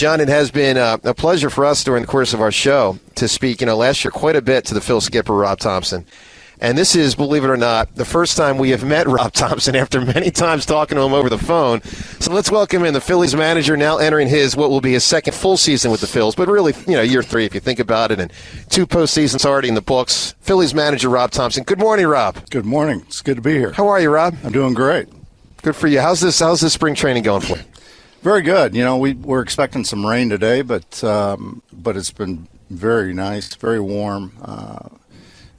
John, it has been a pleasure for us during the course of our show to speak, last year quite a bit to the Phil skipper, Rob Thomson. And this is, believe it or not, the first time we have met Rob Thomson after many times talking to him over the phone. So let's welcome in the Phillies manager, now entering what will be his second full season with the Phils, but really, year 3 if you think about it, and 2 postseasons already in the books. Phillies manager Rob Thomson. Good morning, Rob. Good morning. It's good to be here. How are you, Rob? I'm doing great. Good for you. How's this spring training going for you? Very good. We're expecting some rain today, but it's been very nice, very warm.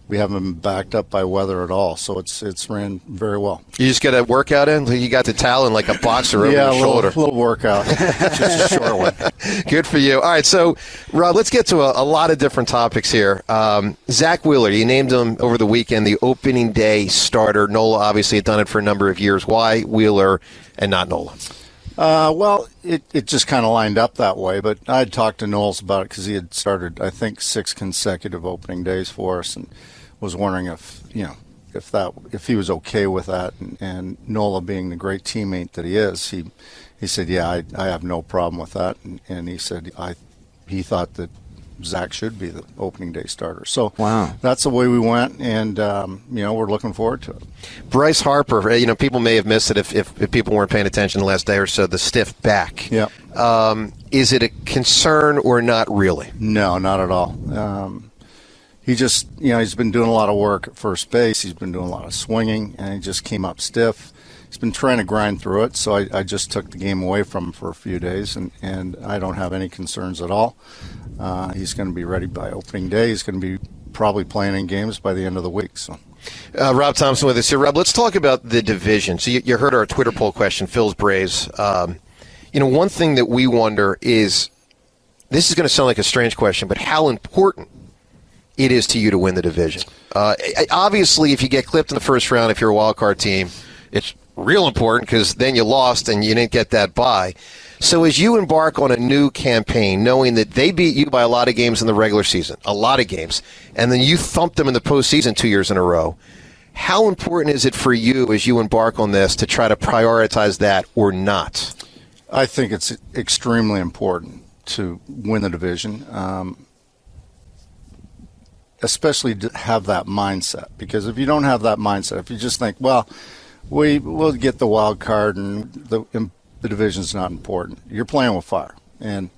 We haven't been backed up by weather at all, so it's ran very well. You just got a workout in? You got the towel in like a boxer over your shoulder? Yeah, a little workout. Just a short one. Good for you. All right, so, Rob, let's get to a lot of different topics here. Zack Wheeler, you named him over the weekend the opening day starter. Nola obviously had done it for a number of years. Why Wheeler and not Nola? Well, it just kind of lined up that way, but I had talked to Knowles about it because he had started, I think, 6 consecutive opening days for us, and was wondering if he was okay with that. And Nola, being the great teammate that he is, he said, yeah, I have no problem with that, and he said he thought that Zack should be the opening day starter. So wow. That's the way we went, and we're looking forward to it. Bryce Harper, people may have missed it if people weren't paying attention the last day or so, the stiff back. Yeah. Is it a concern or not really? No, not at all. He just, he's been doing a lot of work at first base. He's been doing a lot of swinging, and he just came up stiff. He's been trying to grind through it, so I just took the game away from him for a few days, and I don't have any concerns at all. He's going to be ready by opening day. He's going to be probably playing in games by the end of the week. So, Rob Thomson with us here. Rob, let's talk about the division. So you heard our Twitter poll question, Phil's Braves. One thing that we wonder is, this is going to sound like a strange question, but how important it is to you to win the division. Obviously, if you get clipped in the first round, if you're a wild card team, it's real important because then you lost and you didn't get that bye. So as you embark on a new campaign, knowing that they beat you by a lot of games in the regular season, a lot of games, and then you thumped them in the postseason 2 years in a row, how important is it for you as you embark on this to try to prioritize that or not? I think it's extremely important to win the division. Especially to have that mindset, because if you don't have that mindset, if you just think, well, we'll get the wild card and the division's not important, you're playing with fire, and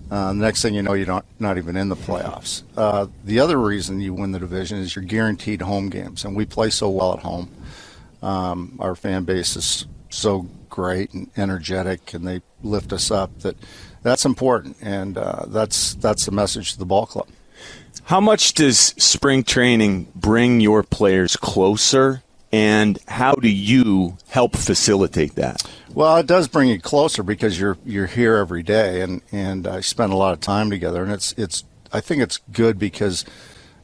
the next thing you know, you're not even in the playoffs. The other reason you win the division is you're guaranteed home games, and we play so well at home. Our fan base is so great and energetic, and they lift us up. That's important, and that's the message to the ball club. How much does spring training bring your players closer, and how do you help facilitate that? Well, it does bring you closer because you're here every day, and I spend a lot of time together, and I think it's good because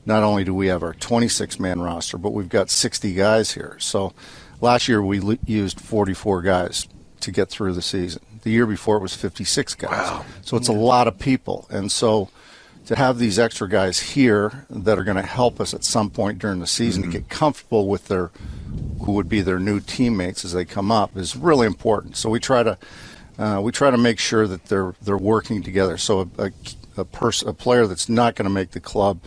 not only do we have our 26-man roster, but we've got 60 guys here. So last year we used 44 guys to get through the season. The year before it was 56 guys. Wow. So it's a lot of people, and so to have these extra guys here that are going to help us at some point during the season to get comfortable with who would be their new teammates as they come up is really important. So we try to make sure that they're working together. So a player that's not going to make the club,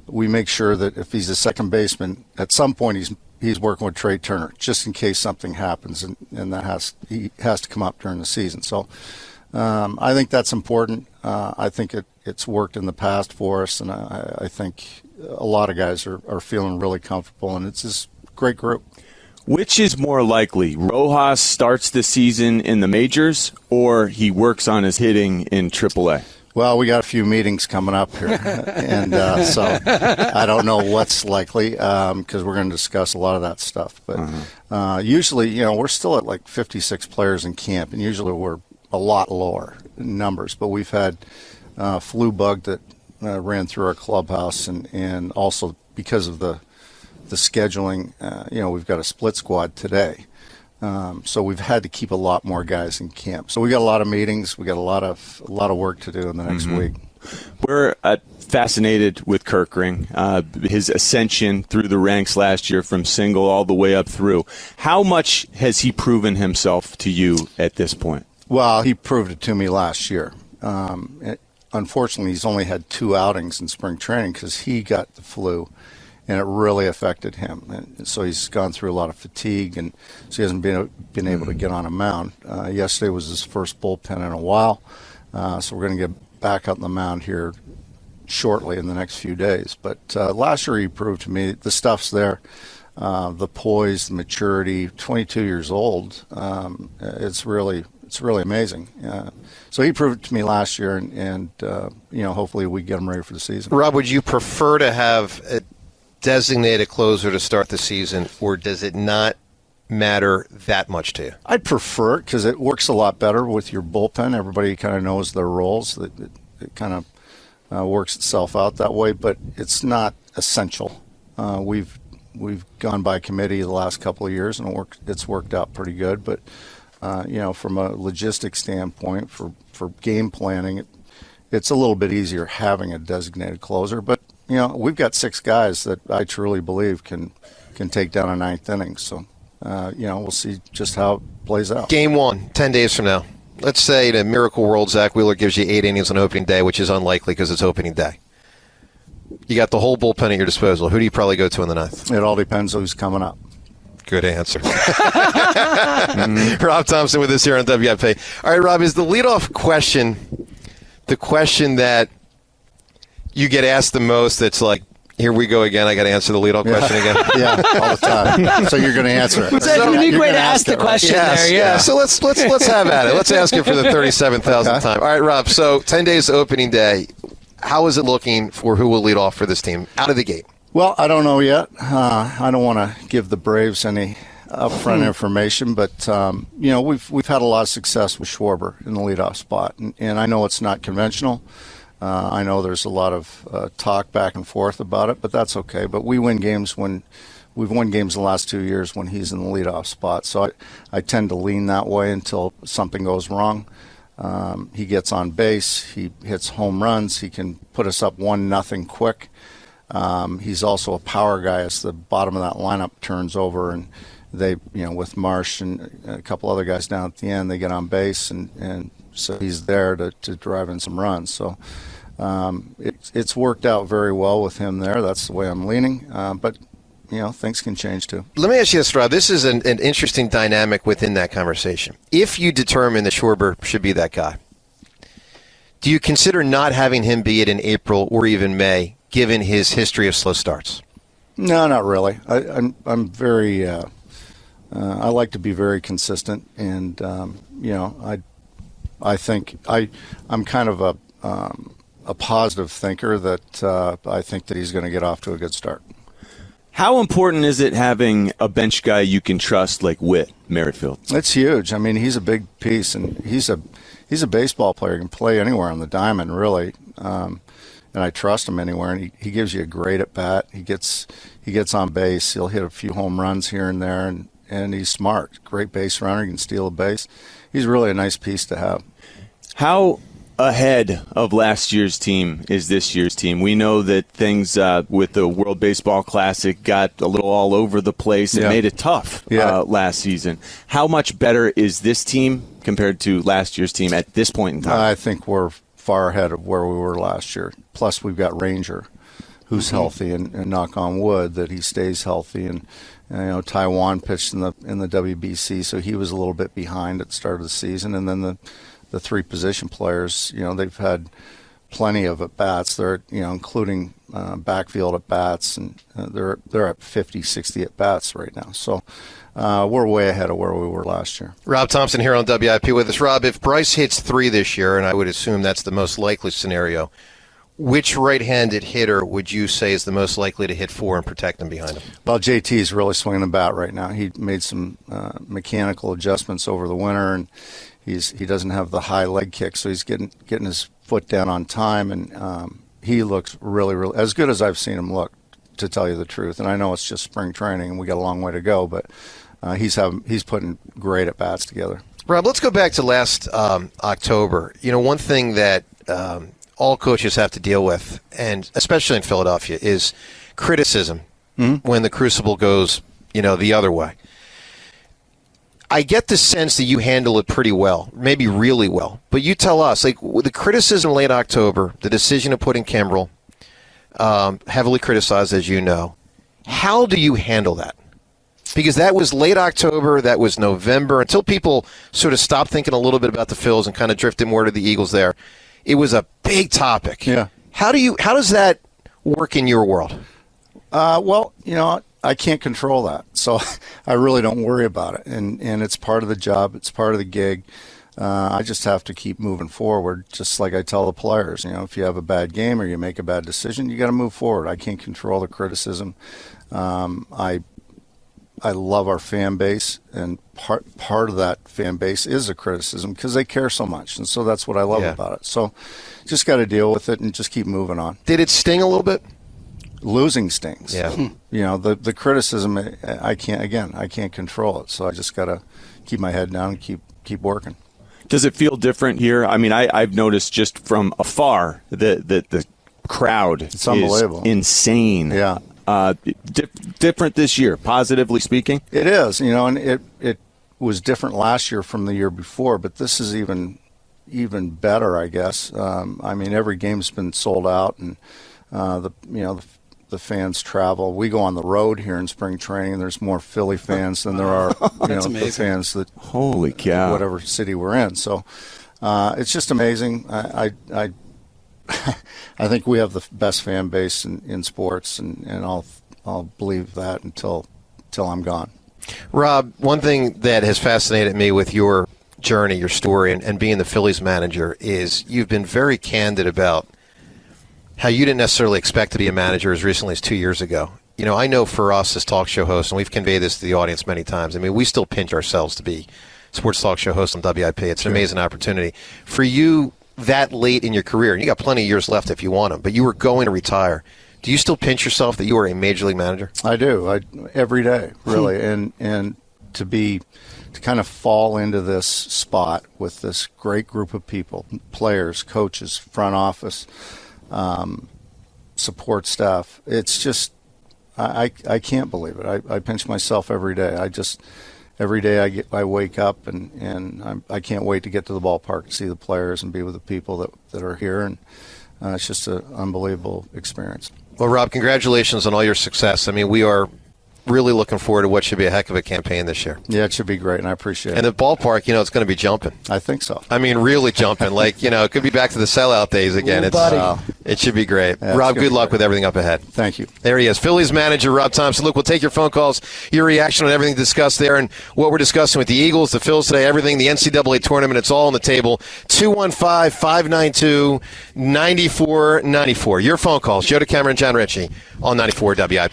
we make sure that if he's a second baseman, at some point he's working with Trey Turner just in case something happens, and he has to come up during the season. So I think that's important. I think it's worked in the past for us, and I think a lot of guys are feeling really comfortable, and it's this great group. Which is more likely, Rojas starts the season in the majors, or he works on his hitting in AAA? Well, we got a few meetings coming up here, and so I don't know what's likely because we're going to discuss a lot of that stuff. But usually, we're still at like 56 players in camp, and usually we're a lot lower in numbers. But we've had flu bug that ran through our clubhouse, and also because of the scheduling, we've got a split squad today. So we've had to keep a lot more guys in camp. So we got a lot of meetings. We got a lot of work to do in the next week. We're fascinated with Kirkring, his ascension through the ranks last year from single all the way up through. How much has he proven himself to you at this point? Well, he proved it to me last year. Unfortunately, he's only had 2 outings in spring training because he got the flu, and it really affected him. And so he's gone through a lot of fatigue, and so he hasn't been able to get on a mound. Yesterday was his first bullpen in a while, so we're going to get back out on the mound here shortly in the next few days. But last year he proved to me the stuff's there. The poise, the maturity, 22 years old, it's really amazing. So he proved it to me last year, and hopefully we get him ready for the season. Rob, would you prefer to have a designated closer to start the season, or does it not matter that much to you? I'd prefer it because it works a lot better with your bullpen. Everybody kind of knows their roles. It kind of works itself out that way, but it's not essential. We've gone by committee the last couple of years, and it's worked out pretty good. But from a logistics standpoint, for game planning, it's a little bit easier having a designated closer. But we've got 6 guys that I truly believe can take down a 9th inning. So we'll see just how it plays out. Game 1, 10 days from now. Let's say in a miracle world, Zack Wheeler gives you 8 innings on opening day, which is unlikely because it's opening day. You got the whole bullpen at your disposal. Who do you probably go to in the 9th? It all depends who's coming up. Good answer. Rob Thomson with us here on WIP. All right, Rob, is the leadoff question the question that you get asked the most that's like, here we go again, I got to answer the leadoff question again? Yeah, all the time. So you're going to answer it. It's a unique way to ask the question there. Yeah. So let's have at it. Let's ask it for the 37,000th time. All right, Rob, so 10 days to opening day. How is it looking for who will lead off for this team out of the gate? Well, I don't know yet. I don't want to give the Braves any upfront information, but we've had a lot of success with Schwarber in the leadoff spot, and I know it's not conventional. I know there's a lot of talk back and forth about it, but that's okay. But we win games we've won games the last 2 years when he's in the leadoff spot. So I tend to lean that way until something goes wrong. He gets on base. He hits home runs. He can put us up 1-0 quick. He's also a power guy as the bottom of that lineup turns over, and they, with Marsh and a couple other guys down at the end, they get on base, and so he's there to drive in some runs. So it's worked out very well with him there. That's the way I'm leaning. But things can change too. Let me ask you this, Rob. This is an interesting dynamic within that conversation. If you determine that Schwarber should be that guy, do you consider not having him be it in April or even May, given his history of slow starts? No, not really. I'm very. I like to be very consistent, and I think I'm kind of a positive thinker that I think that he's going to get off to a good start. How important is it having a bench guy you can trust like WIP Merrifield? It's huge. I mean, he's a big piece, and he's a baseball player. He can play anywhere on the diamond, really. And I trust him anywhere. And he gives you a great at bat. He gets on base. He'll hit a few home runs here and there, and he's smart. Great base runner. He can steal a base. He's really a nice piece to have. How ahead of last year's team is this year's team? We know that things with the World Baseball Classic got a little all over the place. It made it tough last season. How much better is this team compared to last year's team at this point in time? I think we're far ahead of where we were last year. Plus, we've got Ranger, who's healthy, and knock on wood that he stays healthy. And Taiwan pitched in the WBC, so he was a little bit behind at the start of the season. And then the 3 position players, they've had plenty of at bats. They're including backfield at bats, and they're at 50, 60 at bats right now. So we're way ahead of where we were last year. Rob Thomson here on WIP with us. Rob, if Bryce hits 3 this year, and I would assume that's the most likely scenario, which right-handed hitter would you say is the most likely to hit 4 and protect him behind him? Well, JT is really swinging the bat right now. He made some mechanical adjustments over the winter, and he doesn't have the high leg kick, so he's getting his foot down on time, and he looks really, really as good as I've seen him look, to tell you the truth. And I know it's just spring training, and we got a long way to go, but he's putting great at bats together. Rob, let's go back to last October. One thing that all coaches have to deal with, and especially in Philadelphia, is criticism when the crucible goes, the other way. I get the sense that you handle it pretty well, maybe really well. But you tell us, like, the criticism late October, the decision to put in Kimbrel, heavily criticized, as you know. How do you handle that? Because that was late October, that was November, until people sort of stopped thinking a little bit about the Phils and kind of drifted more to the Eagles there. It was a big topic. Yeah. How does that work in your world? Well, I can't control that, so I really don't worry about it. And it's part of the job. It's part of the gig. I just have to keep moving forward, just like I tell the players. If you have a bad game or you make a bad decision, you got to move forward. I can't control the criticism. I love our fan base, and part of that fan base is a criticism because they care so much, and so that's what I love about it. So just got to deal with it and just keep moving on. Did it sting a little bit? Losing stings. Yeah. The criticism, I can't control it. So I just got to keep my head down and keep working. Does it feel different here? I mean, I've noticed just from afar that the crowd is unbelievable. Insane. Yeah. Different this year, positively speaking? It is, and it was different last year from the year before, but this is even better, I guess. Every game's been sold out, and the fans travel. We go on the road here in spring training. There's more Philly fans than there are the fans that holy cow, whatever city we're in. So it's just amazing. I think we have the best fan base in sports, and I'll believe that until I'm gone. Rob, one thing that has fascinated me with your journey, your story, and being the Phillies manager is you've been very candid about how you didn't necessarily expect to be a manager as recently as 2 years ago. I know for us as talk show hosts, and we've conveyed this to the audience many times, we still pinch ourselves to be sports talk show hosts on WIP. It's an amazing opportunity. For you, that late in your career, and you got plenty of years left if you want them, but you were going to retire. Do you still pinch yourself that you are a major league manager? I do. Every day, really. And to kind of fall into this spot with this great group of people, players, coaches, front office, support staff. It's just, I can't believe it. I pinch myself every day. Every day I wake up and I can't wait to get to the ballpark and see the players and be with the people that are here. And it's just an unbelievable experience. Well, Rob, congratulations on all your success. We are really looking forward to what should be a heck of a campaign this year. Yeah, it should be great, and I appreciate it. And the ballpark, it's going to be jumping. I think so. Really jumping. It could be back to the sellout days again. It should be great. Yeah, Rob, good luck with everything up ahead. Thank you. There he is, Phillies manager Rob Thomson. Look, we'll take your phone calls, your reaction on everything discussed there, and what we're discussing with the Eagles, the Phils today, everything, the NCAA tournament. It's all on the table. 215-592-9494. Your phone calls. Joe DeCamera and John Ritchie on 94 WIP.